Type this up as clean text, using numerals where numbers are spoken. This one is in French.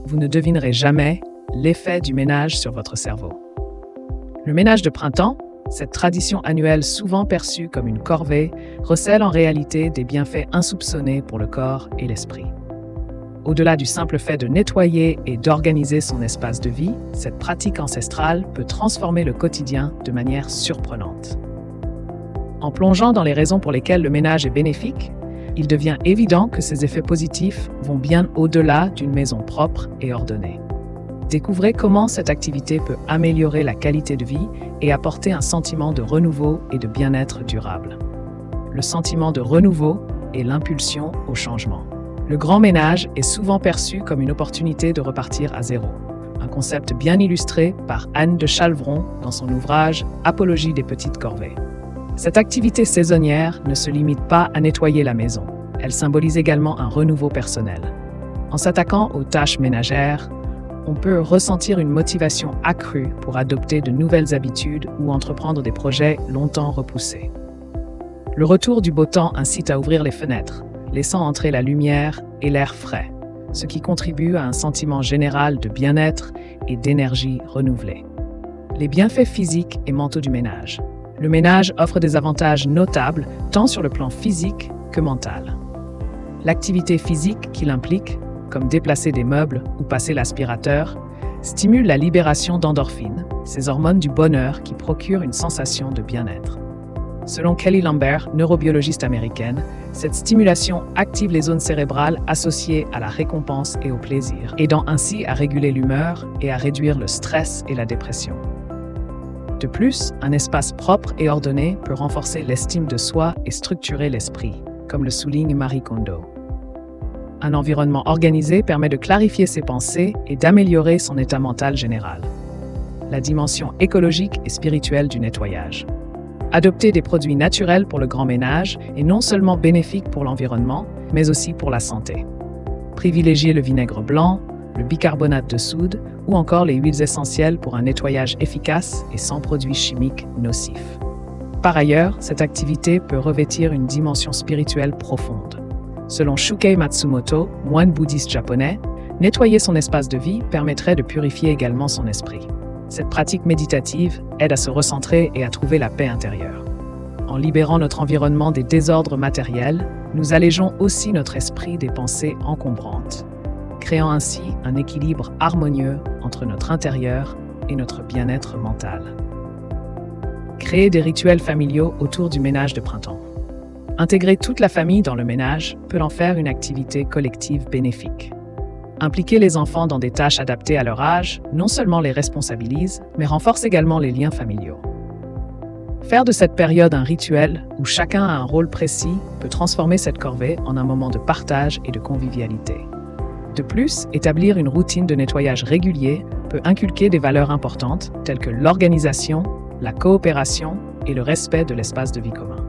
Vous ne devinerez jamais l'effet du ménage sur votre cerveau. Le ménage de printemps, cette tradition annuelle souvent perçue comme une corvée, recèle en réalité des bienfaits insoupçonnés pour le corps et l'esprit. Au-delà du simple fait de nettoyer et d'organiser son espace de vie, cette pratique ancestrale peut transformer le quotidien de manière surprenante. En plongeant dans les raisons pour lesquelles le ménage est bénéfique, il devient évident que ces effets positifs vont bien au-delà d'une maison propre et ordonnée. Découvrez comment cette activité peut améliorer la qualité de vie et apporter un sentiment de renouveau et de bien-être durable. Le sentiment de renouveau est l'impulsion au changement. Le grand ménage est souvent perçu comme une opportunité de repartir à zéro. Un concept bien illustré par Anne de Chalvron dans son ouvrage « Apologie des petites corvées ». Cette activité saisonnière ne se limite pas à nettoyer la maison. Elle symbolise également un renouveau personnel. En s'attaquant aux tâches ménagères, on peut ressentir une motivation accrue pour adopter de nouvelles habitudes ou entreprendre des projets longtemps repoussés. Le retour du beau temps incite à ouvrir les fenêtres, laissant entrer la lumière et l'air frais, ce qui contribue à un sentiment général de bien-être et d'énergie renouvelée. Les bienfaits physiques et mentaux du ménage. Le ménage offre des avantages notables tant sur le plan physique que mental. L'activité physique qu'il implique, comme déplacer des meubles ou passer l'aspirateur, stimule la libération d'endorphines, ces hormones du bonheur qui procurent une sensation de bien-être. Selon Kelly Lambert, neurobiologiste américaine, cette stimulation active les zones cérébrales associées à la récompense et au plaisir, aidant ainsi à réguler l'humeur et à réduire le stress et la dépression. De plus, un espace propre et ordonné peut renforcer l'estime de soi et structurer l'esprit, comme le souligne Marie Kondo. Un environnement organisé permet de clarifier ses pensées et d'améliorer son état mental général. La dimension écologique et spirituelle du nettoyage. Adopter des produits naturels pour le grand ménage est non seulement bénéfique pour l'environnement, mais aussi pour la santé. Privilégier le vinaigre blanc, le bicarbonate de soude ou encore les huiles essentielles pour un nettoyage efficace et sans produits chimiques nocifs. Par ailleurs, cette activité peut revêtir une dimension spirituelle profonde. Selon Shukei Matsumoto, moine bouddhiste japonais, nettoyer son espace de vie permettrait de purifier également son esprit. Cette pratique méditative aide à se recentrer et à trouver la paix intérieure. En libérant notre environnement des désordres matériels, nous allégeons aussi notre esprit des pensées encombrantes, créant ainsi un équilibre harmonieux entre notre intérieur et notre bien-être mental. Créer des rituels familiaux autour du ménage de printemps. Intégrer toute la famille dans le ménage peut en faire une activité collective bénéfique. Impliquer les enfants dans des tâches adaptées à leur âge non seulement les responsabilise, mais renforce également les liens familiaux. Faire de cette période un rituel où chacun a un rôle précis peut transformer cette corvée en un moment de partage et de convivialité. De plus, établir une routine de nettoyage régulier peut inculquer des valeurs importantes telles que l'organisation, la coopération et le respect de l'espace de vie commun.